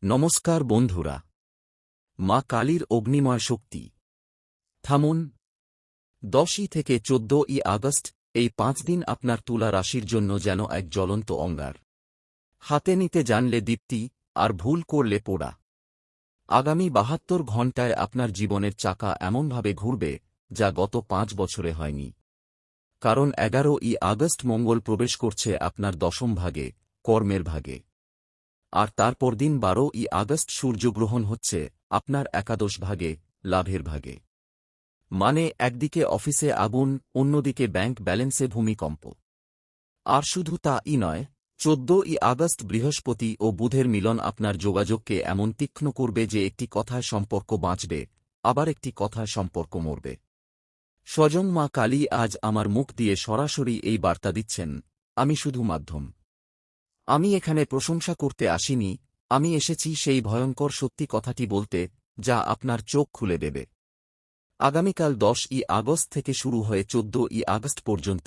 নমস্কার বন্ধুরা। মা কালীর অগ্নিময় শক্তি। থামুন। 10ই থেকে 14ই আগস্ট এই 5 দিন আপনার তুলা রাশির জন্য যেন এক জ্বলন্ত অঙ্গার। হাতে নিতে জানলে দীপ্তি, আর ভুল করলে পোড়া। আগামী 72 ঘণ্টায় আপনার জীবনের চাকা এমনভাবে ঘুরবে যা গত 5 বছরে হয়নি। কারণ 11ই আগস্ট মঙ্গল প্রবেশ করছে আপনার দশম ভাগে, কর্মের ভাগে। আর তারপর দিন 12ই আগস্ট সূর্যগ্রহণ হচ্ছে আপনার একাদশ ভাগে, লাভের ভাগে। মানে একদিকে অফিসে আগুন, অন্যদিকে ব্যাংক ব্যালেন্সে ভূমিকম্প। আর শুধু তাই নয়, 14ই আগস্ট বৃহস্পতি ও বুধের মিলন আপনার যোগাযোগকে এমন তীক্ষ্ণ করবে যে একটি কথায় সম্পর্ক বাঁচবে, আবার একটি কথায় সম্পর্ক মরবে। স্বয়ং মা কালী আজ আমার মুখ দিয়ে সরাসরি এই বার্তা দিচ্ছেন, আমি শুধু মাধ্যম। আমি এখানে প্রশংসা করতে আসিনি, আমি এসেছি সেই ভয়ঙ্কর সত্যি কথাটি বলতে, যা আপনার চোখ খুলে দেবে। আগামীকাল 10ই আগস্ট থেকে শুরু হয়ে 14ই আগস্ট পর্যন্ত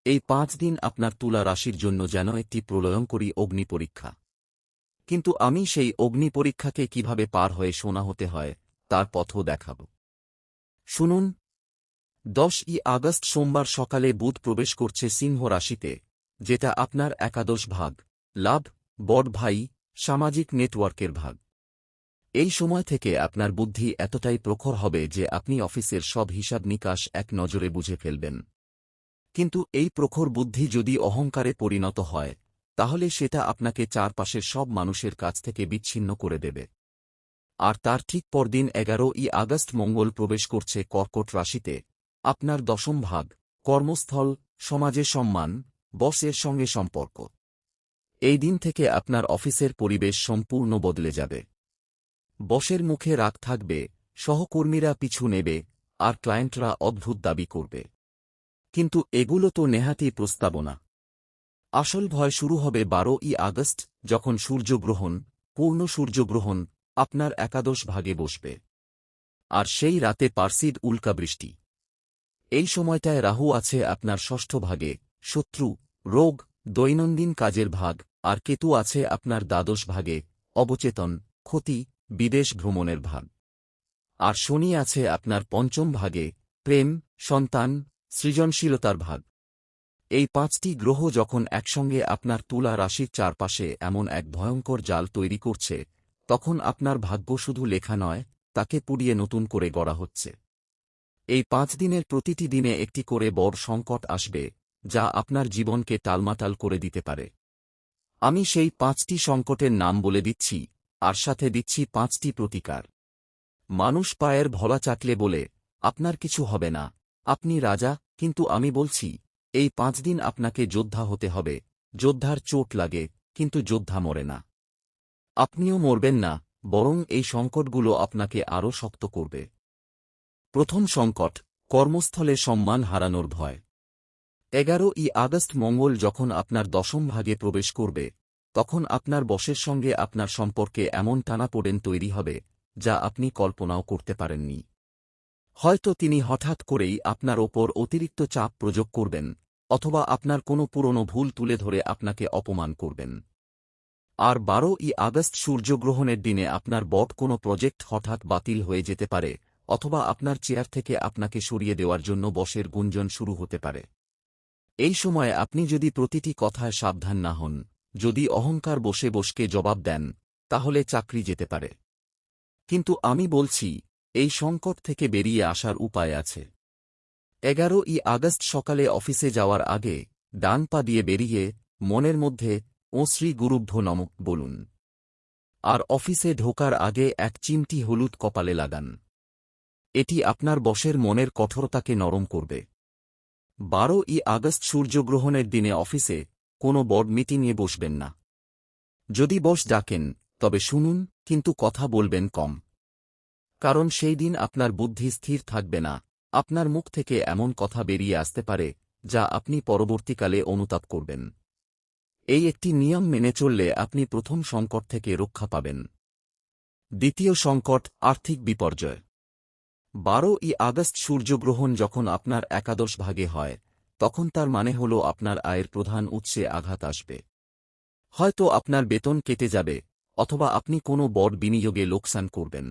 এই 5 দিন আপনার তুলা রাশির জন্য যেন একটি প্রলয়ঙ্করী অগ্নি পরীক্ষা। কিন্তু আমি সেই অগ্নি পরীক্ষাকে কিভাবে পার হয়ে সোনা হতে হয় তার পথও দেখাব। শুনুন। 10ই আগস্ট সোমবার সকালে বুধ প্রবেশ করছে সিংহ রাশিতে, যেটা আপনার একাদশ ভাগ, লাভ, বড় ভাই, সামাজিক নেটওয়ার্কের ভাগ। এই সময় থেকে আপনার বুদ্ধি এতটাই প্রখর হবে যে আপনি অফিসের সব হিসাব নিকাশ এক নজরে বুঝে ফেলবেন। কিন্তু এই প্রখর বুদ্ধি যদি অহংকারে পরিণত হয়, তাহলে সেটা আপনাকে চারপাশের সব মানুষের কাছ থেকে বিচ্ছিন্ন করে দেবে। আর তার ঠিক পরদিন 11ই আগস্ট মঙ্গল প্রবেশ করছে কর্কট রাশিতে, আপনার দশম ভাগ, কর্মস্থল, সমাজে সম্মান, বসের সঙ্গে সম্পর্ক। এই দিন থেকে আপনার অফিসের পরিবেশ সম্পূর্ণ বদলে যাবে। বসের মুখে রাগ থাকবে, সহকর্মীরা পিছু নেবে, আর ক্লায়েন্টরা অদ্ভুত দাবি করবে। কিন্তু এগুলো তো নেহাতি প্রস্তাবনা। আসল ভয় শুরু হবে 12ই আগস্ট, যখন সূর্যগ্রহণ, পূর্ণ সূর্যগ্রহণ, আপনার একাদশ ভাগে বসবে। আর সেই রাতে পার্সিড উল্কাবৃষ্টি। এই সময়টায় রাহু আছে আপনার ষষ্ঠ ভাগে, শত্রু, রোগ, দৈনন্দিন কাজের ভাগ, আর কেতু আছে আপনার দ্বাদশ ভাগে, অবচেতন, ক্ষতি, বিদেশ ভ্রমণের ভাগ। আর শনি আছে আপনার পঞ্চম ভাগে, প্রেম, সন্তান, সৃজনশীলতার ভাগ। এই 5টি গ্রহ যখন একসঙ্গে আপনার তুলা রাশির চারপাশে এমন এক ভয়ঙ্কর জাল তৈরি করছে, তখন আপনার ভাগ্য শুধু লেখা নয়, তাকে পুড়িয়ে নতুন করে গড়া হচ্ছে। এই 5 দিনের প্রতিটি দিনে একটি করে বড় সংকট আসবে, যা আপনার জীবনকে টালমাটাল করে দিতে পারে। আমি সেই 5টি সংকটের নাম বলে দিচ্ছি, আর সাথে দিচ্ছি 5টি প্রতিকার। মানুষ পায়ের ভলা চাটলে বলে, আপনার কিছু হবে না, আপনি রাজা, কিন্তু আমি বলছি, এই 5 দিন আপনাকে যোদ্ধা হতে হবে। যোদ্ধার চোট লাগে, কিন্তু যোদ্ধা মরে না। আপনিও মরবেন না, বরং এই সংকটগুলো আপনাকে আরও শক্ত করবে। প্রথম সংকট, কর্মস্থলে সম্মান হারানোর ভয়। 11ই আগস্ট মঙ্গল যখন আপনার দশম ভাগে প্রবেশ করবে, তখন আপনার বসের সঙ্গে আপনার সম্পর্কে এমন টানাপোড়েন তৈরি হবে, যা আপনি কল্পনাও করতে পারেননি। হয়তো তিনি হঠাৎ করেই আপনার ওপর অতিরিক্ত চাপ প্রয়োগ করবেন, অথবা আপনার কোনো পুরনো ভুল তুলে ধরে আপনাকে অপমান করবেন। আর 12ই আগস্ট সূর্যগ্রহণের দিনে আপনার বড় কোনো প্রজেক্ট হঠাৎ বাতিল হয়ে যেতে পারে, অথবা আপনার চেয়ার থেকে আপনাকে সরিয়ে দেওয়ার জন্য বসের গুঞ্জন শুরু হতে পারে। এই সময় আপনি যদি প্রতিটি কথায় সাবধান না হন, যদি অহংকার বসে বসকে জবাব দেন, তাহলে চাকরি যেতে পারে। কিন্তু আমি বলছি, এই সংকট থেকে বেরিয়ে আসার উপায় আছে। 11ই আগস্ট সকালে অফিসে যাওয়ার আগে ডান পা দিয়ে বেরিয়ে মনের মধ্যে ও শ্রী গুরুভ্যো নমঃ বলুন। আর অফিসে ঢোকার আগে এক চিমটি হলুদ কপালে লাগান। এটি আপনার বসের মনের কঠোরতাকে নরম করবে। 12ই আগস্ট সূর্যগ্রহণের দিনে অফিসে কোনো বড় মিটিংয়ে বসবেন না। যদি বস ডাকেন, তবে শুনুন, কিন্তু কথা বলবেন কম। কারণ সেই দিন আপনার বুদ্ধি স্থির থাকবে না, আপনার মুখ থেকে এমন কথা বেরিয়ে আসতে পারে, যা আপনি পরবর্তীকালে অনুতাপ করবেন। এই একটি নিয়ম মেনে চললে আপনি প্রথম সংকট থেকে রক্ষা পাবেন। দ্বিতীয় সংকট, আর্থিক বিপর্যয়। 12ই আগস্ট সূর্যগ্রহণ যখন আপনার একাদশ ভাগে হয়, তখন তার মানে হল আপনার আয়ের প্রধান উৎসে আঘাত আসবে। হয়তো আপনার বেতন কেটে যাবে, অথবা আপনি কোনো বড় বিনিয়োগে লোকসান করবেন।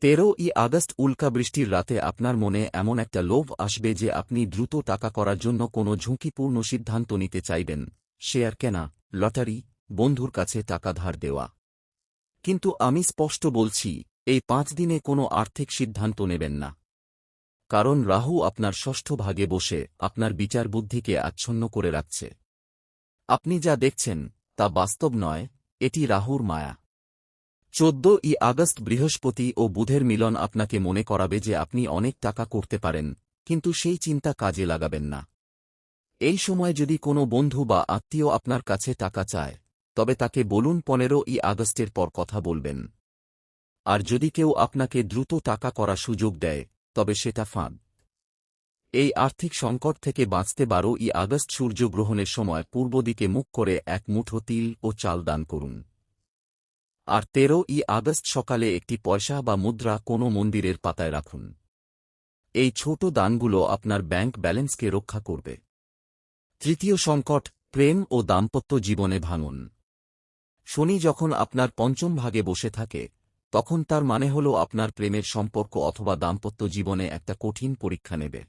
13ই আগস্ট উল্কাবৃষ্টির রাতে আপনার মনে এমন একটা লোভ আসবে যে আপনি দ্রুত টাকা করার জন্য কোনো ঝুঁকিপূর্ণ সিদ্ধান্ত নিতে চাইবেন, শেয়ার কেনা, লটারি, বন্ধুর কাছে টাকা ধার দেওয়া। কিন্তু আমি স্পষ্ট বলছি, এই 5 দিনে কোনো আর্থিক সিদ্ধান্ত নেবেন না। কারণ রাহু আপনার ষষ্ঠ ভাগে বসে আপনার বিচার বুদ্ধিকে আচ্ছন্ন করে রাখছে। আপনি যা দেখছেন তা বাস্তব নয়, এটি রাহুর মায়া। 14ই আগস্ট বৃহস্পতি ও বুধের মিলন আপনাকে মনে করাবে যে আপনি অনেক টাকা করতে পারেন, কিন্তু সেই চিন্তা কাজে লাগাবেন না। এই সময় যদি কোনো বন্ধু বা আত্মীয় আপনার কাছে টাকা চায়, তবে তাকে বলুন 15ই আগস্টের পর কথা বলবেন। আর যদি কেউ আপনাকে দ্রুত টাকা করার সুযোগ দেয়, তবে সেটা ফাঁদ। এই আর্থিক সংকট থেকে বাঁচতে 12ই আগস্ট সূর্যগ্রহণের সময় পূর্ব দিকে মুখ করে এক মুঠো তিল ও চাল দান করুন। আর 13ই আগস্ট সকালে একটি পয়সা বা মুদ্রা কোনো মন্দিরের পাতায় রাখুন। এই ছোট দানগুলো আপনার ব্যাংক ব্যালেন্সকে রক্ষা করবে। তৃতীয় সংকট, প্রেম ও দাম্পত্য জীবনে ভাঙন। শনি যখন আপনার পঞ্চম ভাগে বসে থাকে, তখন তার মানে হল আপনার প্রেমের সম্পর্ক অথবা দাম্পত্য জীবনে একটা কঠিন পরীক্ষা নেবে।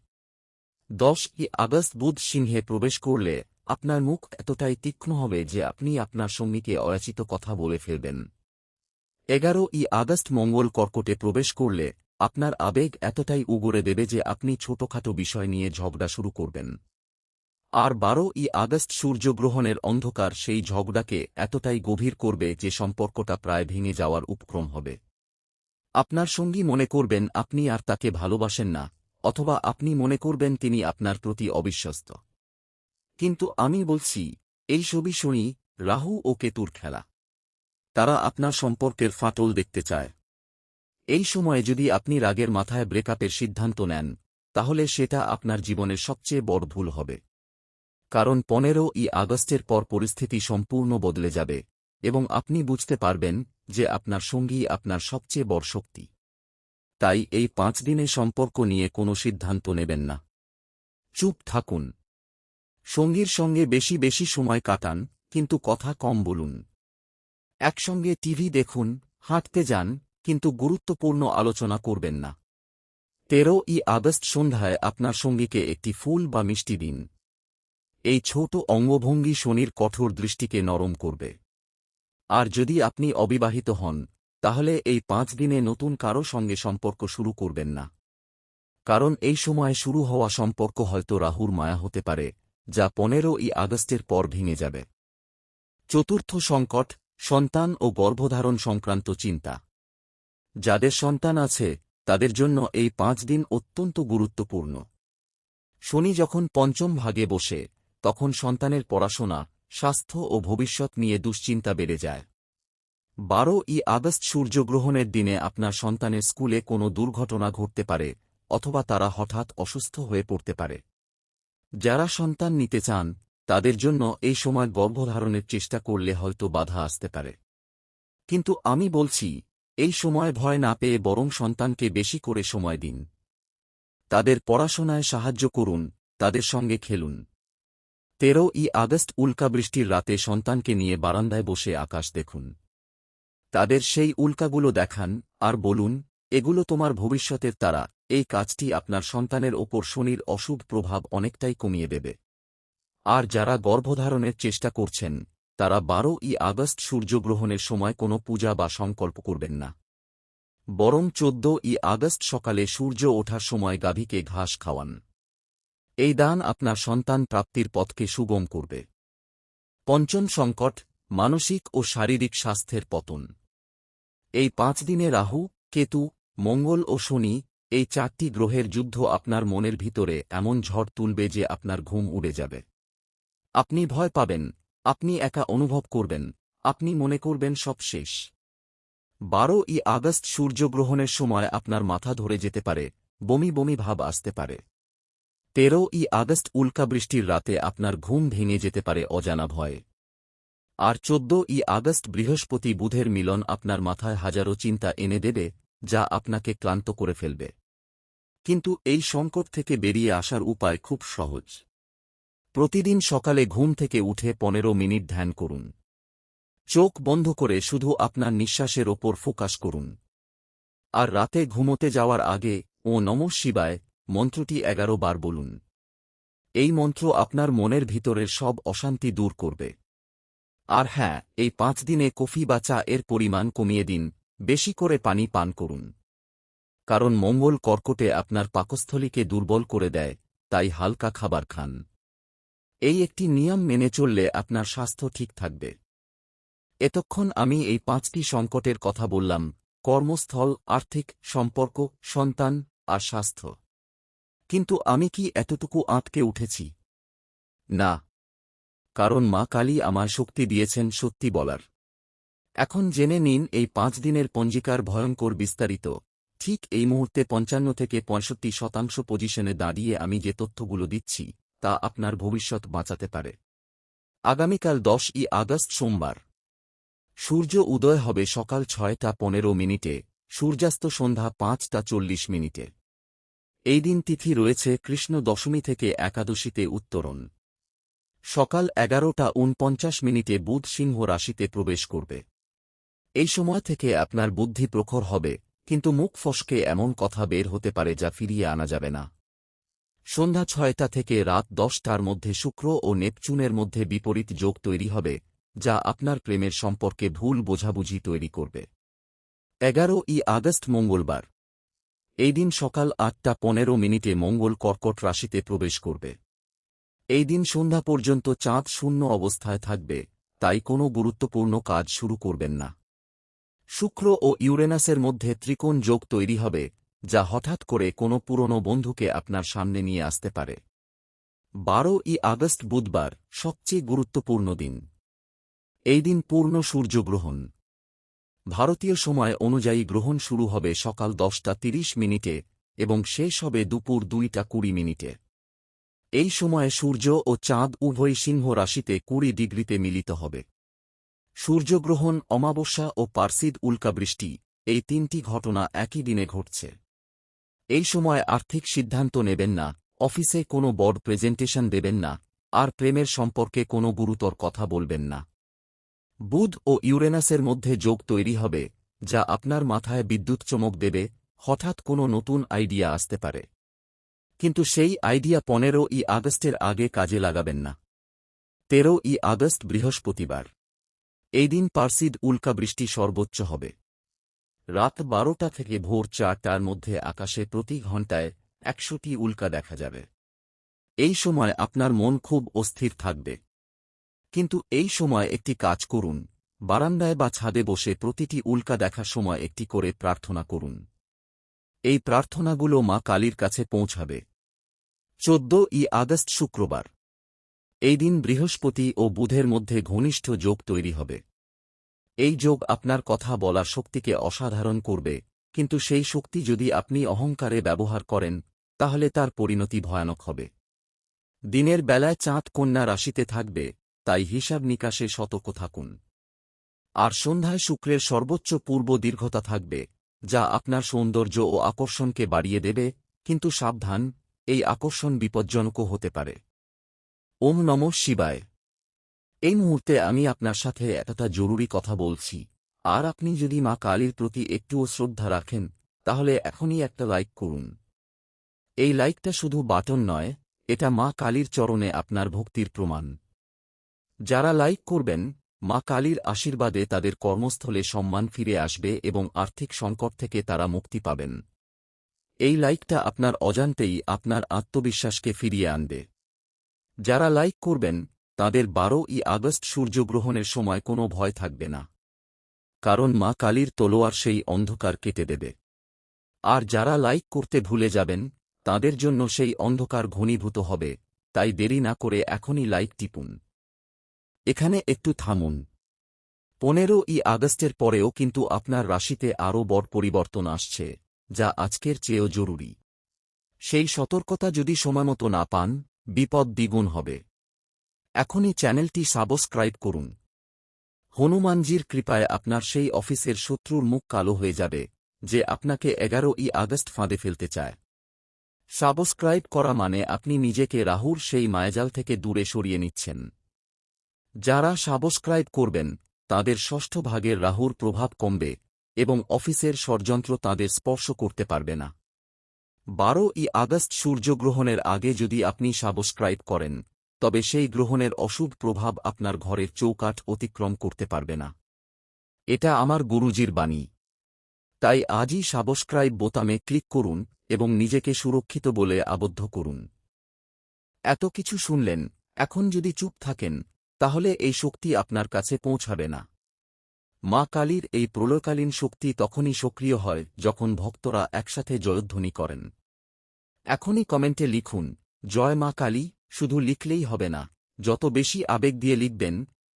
10ই আগস্ট বুধ সিংহে প্রবেশ করলে আপনার মুখ এতটাই তীক্ষ্ণ হবে যে আপনি আপনার সঙ্গীকে অযাচিত কথা বলে ফেলবেন। 11ই আগস্ট মঙ্গল কর্কটে প্রবেশ করলে আপনার আবেগ এতটাই উগরে দেবে যে আপনি ছোটখাটো বিষয় নিয়ে ঝগড়া শুরু করবেন। আর 12ই আগস্ট সূর্যগ্রহণের অন্ধকার সেই ঝগড়াকে এতটাই গভীর করবে যে সম্পর্কটা প্রায় ভেঙে যাওয়ার উপক্রম হবে। আপনার সঙ্গী মনে করবেন আপনি আর তাকে ভালোবাসেন না, অথবা আপনি মনে করবেন তিনি আপনার প্রতি অবিশ্বস্ত। কিন্তু আমি বলছি, এই সবই শনি, রাহু ও কেতুর খেলা। তারা আপনার সম্পর্কের ফাটল দেখতে চায়। এই সময়ে যদি আপনি রাগের মাথায় ব্রেকআপের সিদ্ধান্ত নেন, তাহলে সেটা আপনার জীবনের সবচেয়ে বড় ভুল হবে। কারণ 15ই আগস্টের পর পরিস্থিতি সম্পূর্ণ বদলে যাবে, এবং আপনি বুঝতে পারবেন যে আপনার সঙ্গী আপনার সবচেয়ে বড় শক্তি। তাই এই 5 দিনে সম্পর্ক নিয়ে কোনো সিদ্ধান্ত নেবেন না। চুপ থাকুন। সঙ্গীর সঙ্গে বেশি বেশি সময় কাটান, কিন্তু কথা কম বলুন। একসঙ্গে টিভি দেখুন, হাঁটতে যান, কিন্তু গুরুত্বপূর্ণ আলোচনা করবেন না। 13ই আগস্ট সন্ধ্যায় আপনার সঙ্গীকে একটি ফুল বা মিষ্টি দিন। এই ছোট অঙ্গভঙ্গি শনির কঠোর দৃষ্টিকে নরম করবে। আর যদি আপনি অবিবাহিত হন, তাহলে এই 5 দিনে নতুন কারো সঙ্গে সম্পর্ক শুরু করবেন না। কারণ এই সময় শুরু হওয়া সম্পর্ক হয়তো রাহুর মায়া হতে পারে, যা 15ই আগস্টের পর ভেঙে যাবে। চতুর্থ সংকট, সন্তান ও গর্ভধারণ সংক্রান্ত চিন্তা। যাদের সন্তান আছে, তাদের জন্য এই 5 দিন অত্যন্ত গুরুত্বপূর্ণ। শনি যখন পঞ্চম ভাগে বসে, তখন সন্তানের পড়াশোনা, স্বাস্থ্য ও ভবিষ্যৎ নিয়ে দুশ্চিন্তা বেড়ে যায়। 12ই আগস্ট সূর্যগ্রহণের দিনে আপনার সন্তানের স্কুলে কোনো দুর্ঘটনা ঘটতে পারে, অথবা তারা হঠাৎ অসুস্থ হয়ে পড়তে পারে। যারা সন্তান নিতে চান, তাদের জন্য এই সময় গর্ভধারণের চেষ্টা করলে হয়তো বাধা আসতে পারে। কিন্তু আমি বলছি, এই সময় ভয় না পেয়ে বরং সন্তানকে বেশি করে সময় দিন। তাদের পড়াশোনায় সাহায্য করুন, তাদের সঙ্গে খেলুন। 13ই আগস্ট উল্কাবৃষ্টির রাতে সন্তানকে নিয়ে বারান্দায় বসে আকাশ দেখুন। তাদের সেই উল্কাগুলো দেখান, আর বলুন, এগুলো তোমার ভবিষ্যতের তারা। এই কাজটি আপনার সন্তানের ওপর শনির অশুভ প্রভাব অনেকটাই কমিয়ে দেবে। আর যারা গর্ভধারণের চেষ্টা করছেন, তারা 12ই আগস্ট সূর্যগ্রহণের সময় কোনো পূজা বা সংকল্প করবেন না। বরং 14ই আগস্ট সকালে সূর্য ওঠার সময় গাভীকে ঘাস খাওয়ান। এই দান আপনার সন্তান প্রাপ্তির পথকে সুগম করবে। পঞ্চম সংকট, মানসিক ও শারীরিক স্বাস্থ্যের পতন। এই 5 দিনে রাহু, কেতু, মঙ্গল ও শনি, এই 4টি গ্রহের যুদ্ধ আপনার মনের ভিতরে এমন ঝড় তুলবে যে আপনার ঘুম উড়ে যাবে। আপনি ভয় পাবেন, আপনি একা অনুভব করবেন, আপনি মনে করবেন সব শেষ। 12ই আগস্ট সূর্যগ্রহণের সময় আপনার মাথা ধরে যেতে পারে, বমি বমি ভাব আসতে পারে। 13ই আগস্ট উল্কাবৃষ্টির রাতে আপনার ঘুম ভেঙে যেতে পারে অজানা ভয়ে। আর 14ই আগস্ট বৃহস্পতি বুধের মিলন আপনার মাথায় হাজারো চিন্তা এনে দেবে, যা আপনাকে ক্লান্ত করে ফেলবে। কিন্তু এই সংকট থেকে বেরিয়ে আসার উপায় খুব সহজ। প্রতিদিন সকালে ঘুম থেকে উঠে 15 মিনিট ধ্যান করুন। চোখ বন্ধ করে শুধু আপনার নিঃশ্বাসের ওপর ফোকাস করুন। আর রাতে ঘুমোতে যাওয়ার আগে ও নমঃ শিবায় মন্ত্রটি 11 বার বলুন। এই মন্ত্র আপনার মনের ভিতরের সব অশান্তি দূর করবে। আর হ্যাঁ, এই 5 দিনে কফি বা চা এর পরিমাণ কমিয়ে দিন, বেশি করে পানি পান করুন। কারণ মঙ্গল কর্কটে আপনার পাকস্থলীকে দুর্বল করে দেয়, তাই হালকা খাবার খান। এই একটি নিয়ম মেনে চললে আপনার স্বাস্থ্য ঠিক থাকবে। এতক্ষণ আমি এই 5টি সংকটের কথা বললাম: কর্মস্থল, আর্থিক, সম্পর্ক, সন্তান আর স্বাস্থ্য। কিন্তু আমি কি এতটুকু আঁতকে উঠেছি? না, কারণ মা কালী আমায় শক্তি দিয়েছেন সত্যি বলার। এখন জেনে নিন এই 5 দিনের পঞ্জিকার ভয়ঙ্কর বিস্তারিত। ঠিক এই মুহূর্তে 55 থেকে 65% পজিশনে দাঁড়িয়ে আমি যে তথ্যগুলো দিচ্ছি তা আপনার ভবিষ্যৎ বাঁচাতে পারে। আগামীকাল 10ই আগস্ট সোমবার। সূর্য উদয় হবে সকাল 6টা 15 মিনিটে, সূর্যাস্ত সন্ধ্যা 5টা 40 মিনিটে। এই দিন তিথি রয়েছে কৃষ্ণ দশমী থেকে একাদশীতে উত্তরণ। সকাল 11টা 49 মিনিটে বুধ সিংহ রাশিতে প্রবেশ করবে। এই সময় থেকে আপনার বুদ্ধি প্রখর হবে, কিন্তু মুখ ফসকে এমন কথা বের হতে পারে যা ফিরিয়ে আনা যাবে না। সন্ধ্যা 6টা থেকে রাত 10টার মধ্যে শুক্র ও নেপচুনের মধ্যে বিপরীত যোগ তৈরি হবে, যা আপনার প্রেমের সম্পর্কে ভুল বোঝাবুঝি তৈরি করবে। 11ই আগস্ট মঙ্গলবার। এই দিন সকাল 8টা 15 মিনিটে মঙ্গল কর্কট রাশিতে প্রবেশ করবে। এই দিন সন্ধ্যা পর্যন্ত চাঁদ শূন্য অবস্থায় থাকবে, তাই কোনো গুরুত্বপূর্ণ কাজ শুরু করবেন না। শুক্র ও ইউরেনাসের মধ্যে ত্রিকোণ যোগ তৈরি হবে, যা হঠাৎ করে কোনো পুরনো বন্ধুকে আপনার সামনে নিয়ে আসতে পারে। 12ই আগস্ট বুধবার, সবচেয়ে গুরুত্বপূর্ণ দিন। এই দিন পূর্ণ সূর্যগ্রহণ। ভারতীয় সময় অনুযায়ী গ্রহণ শুরু হবে সকাল 10টা 30 মিনিটে এবং শেষ হবে দুপুর 2টা 20 মিনিটে। এই সময়ে সূর্য ও চাঁদ উভয় সিংহ রাশিতে 20 ডিগ্রিতে মিলিত হবে। সূর্যগ্রহণ, অমাবস্যা ও পার্সিড উল্কাবৃষ্টি, এই 3টি ঘটনা একই দিনে ঘটছে। এই সময় আর্থিক সিদ্ধান্ত নেবেন না, অফিসে কোনো বড় প্রেজেন্টেশন দেবেন না, আর প্রেমের সম্পর্কে কোনো গুরুতর কথা বলবেন না। বুধ ও ইউরেনাসের মধ্যে যোগ তৈরি হবে, যা আপনার মাথায় বিদ্যুৎ চমক দেবে, হঠাৎ কোনো নতুন আইডিয়া আসতে পারে। কিন্তু সেই আইডিয়া 15ই আগস্টের আগে কাজে লাগাবেন না। 13ই আগস্ট বৃহস্পতিবার। এই দিন পার্সিড উল্কাবৃষ্টি সর্বোচ্চ হবে। রাত 12টা থেকে ভোর 4টার মধ্যে আকাশে প্রতি ঘণ্টায় 100টি উল্কা দেখা যাবে। এই সময় আপনার মন খুব অস্থির থাকবে। কিন্তু এই সময় একটি কাজ করুন, বারান্দায় বা ছাদে বসে প্রতিটি উল্কা দেখার সময় একটি করে প্রার্থনা করুন। এই প্রার্থনাগুলো মা কালীর কাছে পৌঁছাবে। 14ই আগস্ট শুক্রবার। এই দিন বৃহস্পতি ও বুধের মধ্যে ঘনিষ্ঠ যোগ তৈরি হবে। এই যোগ আপনার কথা বলার শক্তিকে অসাধারণ করবে, কিন্তু সেই শক্তি যদি আপনি অহংকারে ব্যবহার করেন, তাহলে তার পরিণতি ভয়ানক হবে। দিনের বেলায় চাঁদ কন্যা রাশিতে থাকবে, তাই হিসাব নিকাশে সতর্ক থাকুন। আর সন্ধ্যায় শুক্রের সর্বোচ্চ পূর্ব দীর্ঘতা থাকবে, যা আপনার সৌন্দর্য ও আকর্ষণকে বাড়িয়ে দেবে, কিন্তু সাবধান, এই আকর্ষণ বিপজ্জনকও হতে পারে। ওম নমঃ শিবায়। এই মুহূর্তে আমি আপনার সাথে একটা জরুরি কথা বলছি, আর আপনি যদি মা কালীর প্রতি একটুও শ্রদ্ধা রাখেন, তাহলে এখনই একটা লাইক করুন। এই লাইকটা শুধু বাটন নয়, এটা মা কালীর চরণে আপনার ভক্তির প্রমাণ। যারা লাইক করবেন, মা কালীর আশীর্বাদে তাদের কর্মস্থলে সম্মান ফিরে আসবে এবং আর্থিক সংকট থেকে তারা মুক্তি পাবেন। এই লাইকটা আপনার অজান্তেই আপনার আত্মবিশ্বাসকে ফিরিয়ে আনবে। যারা লাইক করবেন, তাদের 12ই আগস্ট সূর্যগ্রহণের সময় কোনো ভয় থাকবে না। কারণ মা কালীর তলোয়ার সেই অন্ধকার কেটে দেবে। আর যারা লাইক করতে ভুলে যাবেন, তাদের জন্য সেই অন্ধকার ঘনীভূত হবে, তাই দেরি না করে এখনই লাইক টিপুন। এখানে একটু থামুন। 15ই আগস্টের পরেও কিন্তু আপনার রাশিতে আরও বড় পরিবর্তন আসছে, যা আজকের চেয়েও জরুরি। সেই সতর্কতা যদি সময়মতো না পান, বিপদ দ্বিগুণ হবে। এখনই চ্যানেলটি সাবস্ক্রাইব করুন। হনুমানজির কৃপায় আপনার সেই অফিসের শত্রুর মুখ কালো হয়ে যাবে, যে আপনাকে 11ই আগস্ট ফাঁদে ফেলতে চায়। সাবস্ক্রাইব করা মানে আপনি নিজেকে রাহুর সেই মায়াজাল থেকে দূরে সরিয়ে নিচ্ছেন। যারা সাবস্ক্রাইব করবেন, তাদের ষষ্ঠ ভাগের রাহুর প্রভাব কমবে এবং অফিসের ষড়যন্ত্র তাদের স্পর্শ করতে পারবে না। 12ই আগস্ট সূর্যগ্রহণের আগে যদি আপনি সাবস্ক্রাইব করেন, তবে সেই গ্রহণের অশুভ প্রভাব আপনার ঘরের চৌকাঠ অতিক্রম করতে পারবে না। এটা আমার গুরুজির বাণী। তাই আজই সাবস্ক্রাইব বোতামে ক্লিক করুন এবং নিজেকে সুরক্ষিত বলে আবদ্ধ করুন। এত কিছু শুনলেন, এখন যদি চুপ থাকেন, তাহলে এই শক্তি আপনার কাছে পৌঁছাবে না। মা কালীর এই প্রলয়কালীন শক্তি তখনই সক্রিয় হয় যখন ভক্তরা একসাথে জয়ধ্বনি করেন। এখনই কমেন্টে লিখুন, জয় মা কালী। শুধু লিখলেই হবে না, যত বেশি আবেগ দিয়ে লিখবেন,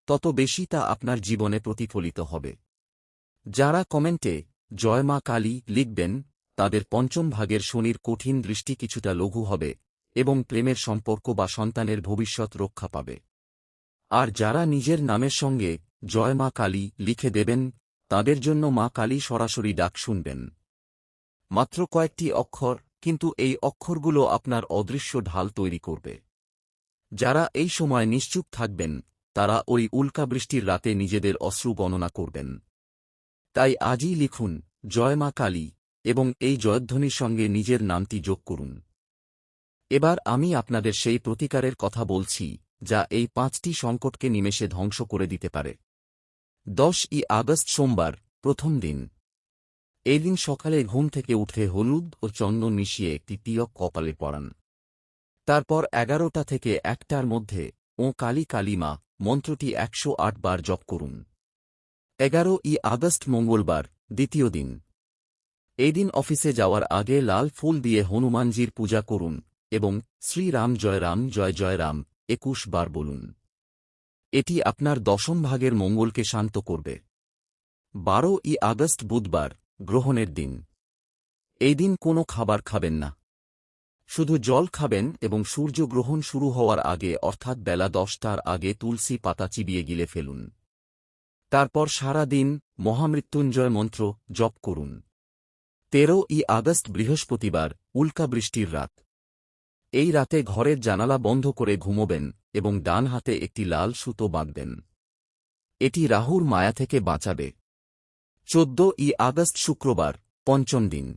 তত বেশি তা আপনার জীবনে প্রতিফলিত হবে। যারা কমেন্টে জয় মা কালী লিখবেন, তাদের পঞ্চম ভাগের শনির কঠিন দৃষ্টি কিছুটা লঘু হবে এবং প্রেমের সম্পর্ক বা সন্তানের ভবিষ্যৎ রক্ষা পাবে। আর যারা নিজের নামের সঙ্গে জয় মা কালী লিখে দেবেন, তাদের জন্য মা কালী সরাসরি ডাক শুনবেন। মাত্র কয়েকটি অক্ষর, কিন্তু এই অক্ষরগুলো আপনার অদৃশ্য ঢাল তৈরি করবে। যারা এই সময় নিশ্চুপ থাকবেন, তারা ওই উল্কাবৃষ্টির রাতে নিজেদের অশ্রু গণনা করবেন। তাই আজই লিখুন, জয় মা কালী, এবং এই জয়ধ্বনির সঙ্গে নিজের নামটি যোগ করুন। এবার আমি আপনাদের সেই প্রতিকারের কথা বলছি, যা এই 5টি সংকটকে নিমেষে ধ্বংস করে দিতে পারে। 10ই আগস্ট সোমবার, প্রথম দিন। এই দিন সকালে ঘুম থেকে উঠে হলুদ ও চন্দন মিশিয়ে একটি তিলক কপালে পরান। তারপর 11টা থেকে 1টার মধ্যে ও কালী কালী মা মন্ত্রটি 108 বার জপ করুন। 11ই আগস্ট মঙ্গলবার, দ্বিতীয় দিন। এই দিন অফিসে যাওয়ার আগে লাল ফুল দিয়ে হনুমানজির পূজা করুন এবং শ্রীরাম জয় রাম 21 বার বলুন। এটি আপনার দশম ভাগের মঙ্গলকে শান্ত করবে। 12ই আগস্ট বুধবার, গ্রহণের দিন। এই দিন কোনো খাবার খাবেন না, শুধু জল খাবেন এবং সূর্যগ্রহণ শুরু হওয়ার আগে অর্থাৎ বেলা 10টার আগে তুলসী পাতা চিবিয়ে গিলে ফেলুন। তারপর সারা দিন মহামৃত্যুঞ্জয় মন্ত্র জপ করুন। 13ই আগস্ট বৃহস্পতিবার, উল্কাবৃষ্টির রাত। এই রাতে ঘরের জানালা বন্ধ করে ঘুমোবেন এবং ডান হাতে একটি লাল সুতো বাঁধবেন। এটি রাহুর মায়া থেকে বাঁচাবে। 14ই আগস্ট শুক্রবার, পঞ্চম দিন।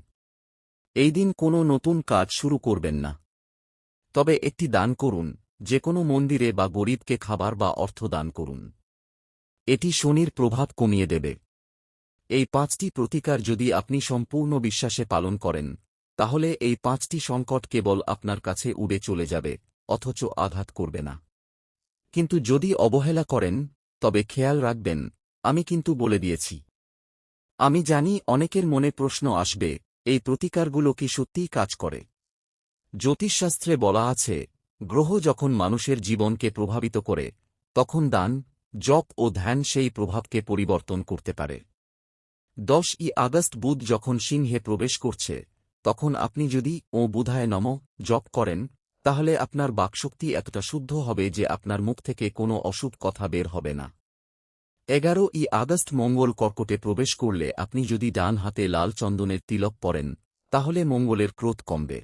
এই দিন কোনো নতুন কাজ শুরু করবেন না, তবে একটি দান করুন, যে কোনো মন্দিরে বা গরিবকে খাবার বা অর্থ দান করুন। এটি শনির প্রভাব কমিয়ে দেবে। এই 5টি প্রতিকার যদি আপনি সম্পূর্ণ বিশ্বাসে পালন করেন, তাহলে এই 5টি সংকট কেবল আপনার কাছে উড়ে চলে যাবে, অথচ আঘাত করবে না। কিন্তু যদি অবহেলা করেন, তবে খেয়াল রাখবেন, আমি কিন্তু বলে দিয়েছি। আমি জানি অনেকের মনে প্রশ্ন আসবে, এই প্রতিকারগুলো কি সত্যিই কাজ করে? জ্যোতিষশাস্ত্রে বলা আছে, গ্রহ যখন মানুষের জীবনকে প্রভাবিত করে, তখন দান, জপ ও ধ্যান সেই প্রভাবকে পরিবর্তন করতে পারে। 10ই আগস্ট বুধ যখন সিংহে প্রবেশ করছে, তখন আপনি যদি ও বুধায় নমঃ জপ করেন, তাহলে আপনার বাকশক্তি এতটা শুদ্ধ হবে যে আপনার মুখ থেকে কোনো অশুভ কথা বের হবে না। 11ই আগস্ট মঙ্গল কর্কটে প্রবেশ করলে আপনি যদি ডান হাতে লাল চন্দনের তিলক পরেন, তাহলে মঙ্গলের ক্রোধ কমবে।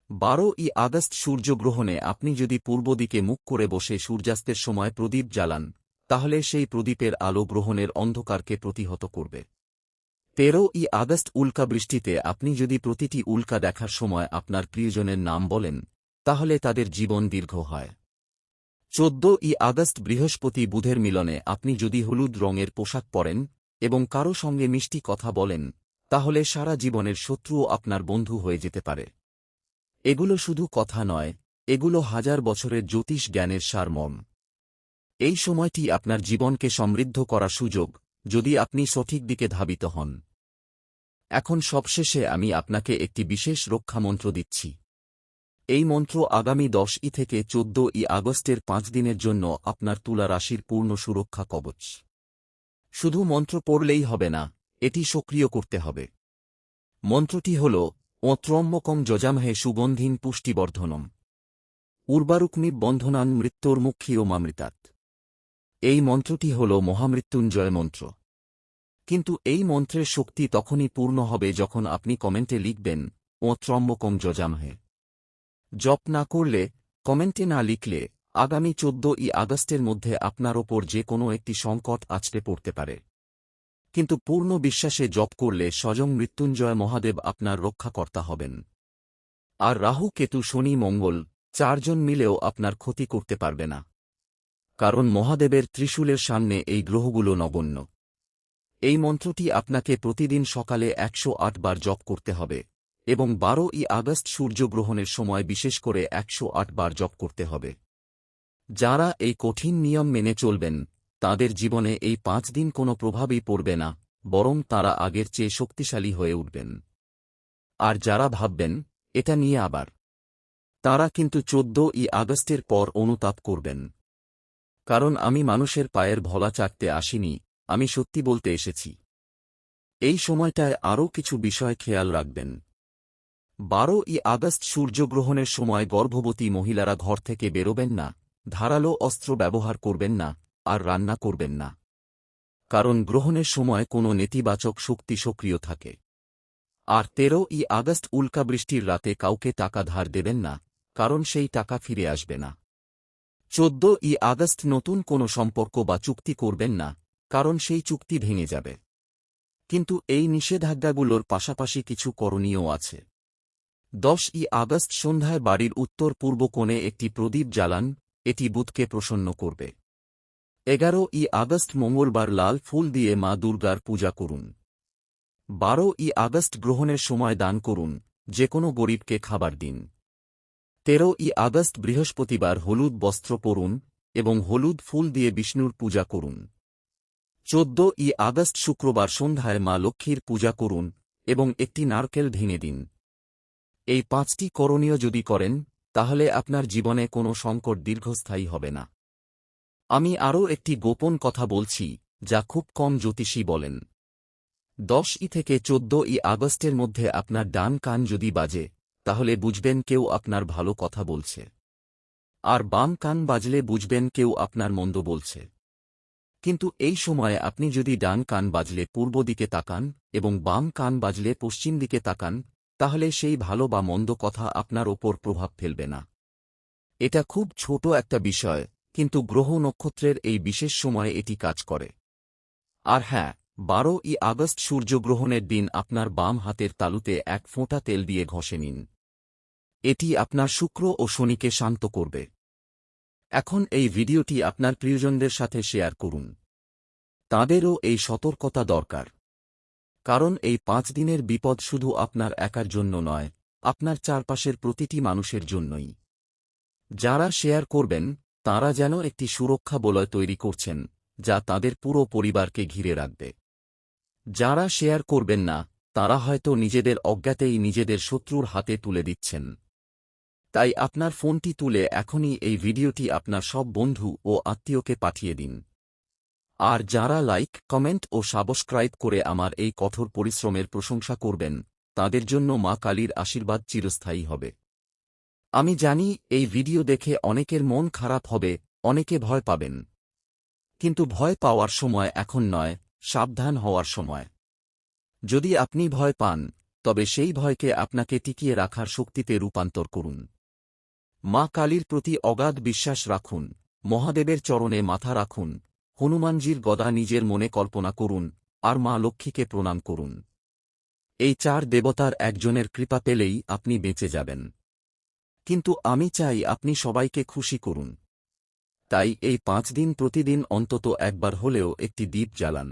12ই আগস্ট সূর্যগ্রহণে আপনি যদি পূর্ব দিকে মুখ করে বসে সূর্যাস্তের সময় প্রদীপ জ্বালান, তাহলে সেই প্রদীপের আলো গ্রহণের অন্ধকারকে প্রতিহত করবে। 13ই আগস্ট উল্কাবৃষ্টিতে আপনি যদি প্রতিটি উল্কা দেখার সময় আপনার প্রিয়জনের নাম বলেন, তাহলে তাদের জীবন দীর্ঘ হয়। 14ই আগস্ট বৃহস্পতি বুধের মিলনে আপনি যদি হলুদ রঙের পোশাক পরেন এবং কারো সঙ্গে মিষ্টি কথা বলেন, তাহলে সারা জীবনের শত্রুও আপনার বন্ধু হয়ে যেতে পারে। এগুলো শুধু কথা নয়, এগুলো হাজার বছরের জ্যোতিষ জ্ঞানের সারমর্ম। এই সময়টি আপনার জীবনকে সমৃদ্ধ করার সুযোগ, যদি আপনি সঠিক দিকে ধাবিত হন। এখন সবশেষে আমি আপনাকে একটি বিশেষ রক্ষামন্ত্র দিচ্ছি। এই মন্ত্র আগামী 10ই থেকে 14ই আগস্টের 5 দিনের জন্য আপনার তুলা রাশির পূর্ণ সুরক্ষা কবচ। শুধু মন্ত্র পড়লেই হবে না, এটি সক্রিয় করতে হবে। মন্ত্রটি হল ও ত্র্যম্বকং যজামহে সুগন্ধিন পুষ্টিবর্ধনম উর্বারুকমি বন্ধনান মৃত্যুর্মুক্ষী ও মামৃতাৎ। এই মন্ত্রটি হল মহামৃত্যুঞ্জয় মন্ত্র। কিন্তু এই মন্ত্রের শক্তি তখনই পূর্ণ হবে যখন আপনি কমেন্টে লিখবেন ও ত্র্যম্বকং যজামহে। জপ না করলে, কমেন্টে না লিখলে আগামী 14ই আগস্টের মধ্যে আপনার ওপর যে কোনো একটি সংকট আছড়ে পড়তে পারে। কিন্তু পূর্ণ বিশ্বাসে জপ করলে স্বয়ং মৃত্যুঞ্জয় মহাদেব আপনার রক্ষাকর্তা হবেন। আর রাহু, কেতু, শনি, মঙ্গল 4 জন মিলেও আপনার ক্ষতি করতে পারবে না। কারণ মহাদেবের ত্রিশূলের সামনে এই গ্রহগুলো নগণ্য। এই মন্ত্রটি আপনাকে প্রতিদিন সকালে 108 বার জপ করতে হবে এবং 12ই আগস্ট সূর্যগ্রহণের সময় বিশেষ করে 108 বার জপ করতে হবে। যারা এই কঠিন নিয়ম মেনে চলবেন তাদের জীবনে এই 5 দিন কোনো প্রভাবই পড়বে না, বরং তারা আগের চেয়ে শক্তিশালী হয়ে উঠবেন। আর যারা ভাববেন এটা নিয়ে আবার, তারা কিন্তু 14ই আগস্টের পর অনুতাপ করবেন। কারণ আমি মানুষের পায়ের ভলা চাটতে আসিনি, আমি সত্যি বলতে এসেছি। এই সময়টায় আরও কিছু বিষয় খেয়াল রাখবেন। 12ই আগস্ট সূর্যগ্রহণের সময় গর্ভবতী মহিলারা ঘর থেকে বেরোবেন না, ধারালো অস্ত্র ব্যবহার করবেন না, আর রান্না করবেন না। কারণ গ্রহণের সময় কোনো নেতিবাচক শক্তি সক্রিয় থাকে। আর 13ই আগস্ট উল্কাবৃষ্টির রাতে কাউকে টাকা ধার দেবেন না, কারণ সেই টাকা ফিরে আসবে না। 14ই আগস্ট নতুন কোনো সম্পর্ক বা চুক্তি করবেন না, কারণ সেই চুক্তি ভেঙে যাবে। কিন্তু এই নিষেধাজ্ঞাগুলোর পাশাপাশি কিছু করণীয় আছে। 10ই আগস্ট সন্ধ্যায় বাড়ির উত্তর পূর্ব কোণে একটি প্রদীপ জ্বালান, এটি বুধকে প্রসন্ন করবে। 11ই আগস্ট মঙ্গলবার লাল ফুল দিয়ে মা দুর্গার পূজা করুন। 12ই আগস্ট গ্রহণের সময় দান করুন, যে কোনো গরিবকে খাবার দিন। 13ই আগস্ট বৃহস্পতিবার হলুদ বস্ত্র পরুন এবং হলুদ ফুল দিয়ে বিষ্ণুর পূজা করুন। 14ই আগস্ট শুক্রবার সন্ধ্যায় মা লক্ষ্মীর পূজা করুন এবং একটি নারকেল ভেঙে দিন। এই 5টি করণীয় যদি করেন তাহলে আপনার জীবনে কোনো সংকট দীর্ঘস্থায়ী হবে না। আমি আরও একটি গোপন কথা বলছি, যা খুব কম জ্যোতিষী বলেন। 10ই থেকে 14ই আগস্টের মধ্যে আপনার ডান কান যদি বাজে, তাহলে বুঝবেন কেউ আপনার ভালো কথা বলছে। আর বাম কান বাজলে বুঝবেন কেউ আপনার মন্দ বলছে। কিন্তু এই সময়ে আপনি যদি ডান কান বাজলে পূর্ব দিকে তাকান এবং বাম কান বাজলে পশ্চিম দিকে তাকান, তাহলে সেই ভালো বা মন্দ কথা আপনার ওপর প্রভাব ফেলবে না। এটা খুব ছোট একটা বিষয়, কিন্তু গ্রহ নক্ষত্রের এই বিশেষ সময়ে এটি কাজ করে। আর হ্যাঁ, 12ই আগস্ট সূর্যগ্রহণের দিন আপনার বাম হাতের তালুতে 1 ফোঁটা তেল দিয়ে ঘষে নিন। এটি আপনার শুক্র ও শনিকে শান্ত করবে। এখন এই ভিডিওটি আপনার প্রিয়জনদের সাথে শেয়ার করুন। তাঁদেরও এই সতর্কতা দরকার। কারণ এই 5 দিনের বিপদ শুধু আপনার একার জন্য নয়, আপনার চারপাশের প্রতিটি মানুষের জন্যই। যারা শেয়ার করবেন তাঁরা যেন একটি সুরক্ষা বলয় তৈরি করছেন, যা তাদের পুরো পরিবারকে ঘিরে রাখবে। যারা শেয়ার করবেন না তাঁরা হয়তো নিজেদের অজ্ঞাতেই নিজেদের শত্রুর হাতে তুলে দিচ্ছেন। তাই আপনার ফোনটি তুলে এখনই এই ভিডিওটি আপনার সব বন্ধু ও আত্মীয়কে পাঠিয়ে দিন। আর যারা লাইক, কমেন্ট ও সাবস্ক্রাইব করে আমার এই কঠোর পরিশ্রমের প্রশংসা করবেন, তাদের জন্য মা কালীর আশীর্বাদ চিরস্থায়ী হবে। আমি জানি এই ভিডিও দেখে অনেকের মন খারাপ হবে, অনেকে ভয় পাবেন। কিন্তু ভয় পাওয়ার সময় এখন নয়, সাবধান হওয়ার সময়। যদি আপনি ভয় পান, তবে সেই ভয়কে আপনাকে টিকিয়ে রাখার শক্তিতে রূপান্তর করুন। মা কালীর প্রতি অগাধ বিশ্বাস রাখুন, মহাদেবের চরণে মাথা রাখুন, হনুমানজির গদা নিজের মনে কল্পনা করুন, আর মা লক্ষ্মীকে প্রণাম করুন। এই 4 দেবতার একজনের কৃপা পেলেই আপনি বেঁচে যাবেন। কিন্তু আমি চাই আপনি সবাইকে খুশি করুন। তাই এই 5 দিন প্রতিদিন অন্তত একবার হলেও একটি দীপ জ্বালান।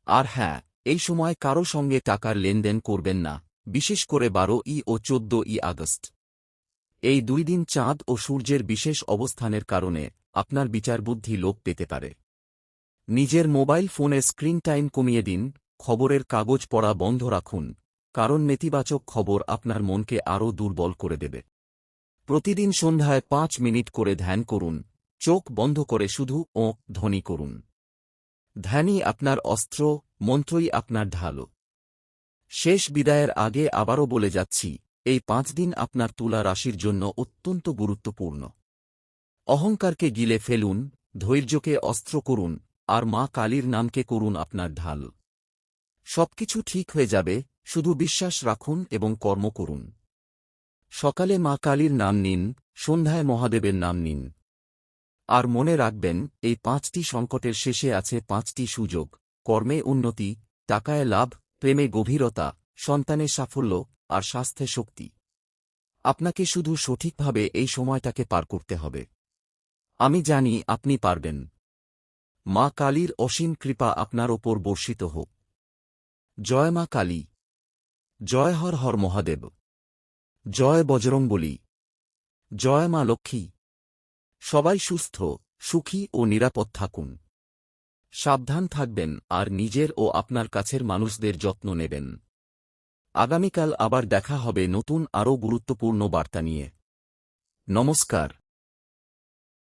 আর হ্যাঁ, এই সময় কারো সঙ্গে টাকার লেনদেন করবেন না, বিশেষ করে 12ই ও 14ই আগস্ট। এই 2 দিন চাঁদ ও সূর্যের বিশেষ অবস্থানের কারণে আপনার বিচারবুদ্ধি লোপ পেতে পারে। নিজের মোবাইল ফোনে স্ক্রিন টাইম কমিয়ে দিন, খবরের কাগজ পড়া বন্ধ রাখুন, কারণ নেতিবাচক খবর আপনার মনকে আরও দুর্বল করে দেবে। প্রতিদিন সন্ধ্যায় 5 মিনিট করে ধ্যান করুন, চোখ বন্ধ করে শুধু ওঁক ধ্বনি করুন। ধ্যানই আপনার অস্ত্র, মন্ত্রই আপনার ঢাল। শেষ বিদায়ের আগে আবারও বলে যাচ্ছি, এই 5 দিন আপনার তুলা রাশির জন্য অত্যন্ত গুরুত্বপূর্ণ। অহংকারকে গিলে ফেলুন, ধৈর্যকে অস্ত্র করুন, আর মা কালীর নামকে করুন আপনার ঢাল। সবকিছু ঠিক হয়ে যাবে, শুধু বিশ্বাস রাখুন এবং কর্ম করুন। সকালে মা কালীর নাম নিন, সন্ধ্যায় মহাদেবের নাম নিন। আর মনে রাখবেন, এই 5টি সংকটের শেষে আছে 5টি সুযোগ: কর্মে উন্নতি, টাকায় লাভ, প্রেমে গভীরতা, সন্তানে সাফল্য, আর স্বাস্থ্যে শক্তি। আপনাকে শুধু সঠিকভাবে এই সময়টাকে পার করতে হবে। আমি জানি আপনি পারবেন। মা কালীর অসীম কৃপা আপনার ওপর বর্ষিত হোক। জয় মা কালী। জয় হর হর মহাদেব। জয় বজরংবলী। জয় মা লক্ষ্মী। সবাই সুস্থ, সুখী ও নিরাপদ থাকুন। সাবধান থাকবেন আর নিজের ও আপনার কাছের মানুষদের যত্ন নেবেন। আগামীকাল আবার দেখা হবে নতুন আরও গুরুত্বপূর্ণ বার্তা নিয়ে। নমস্কার।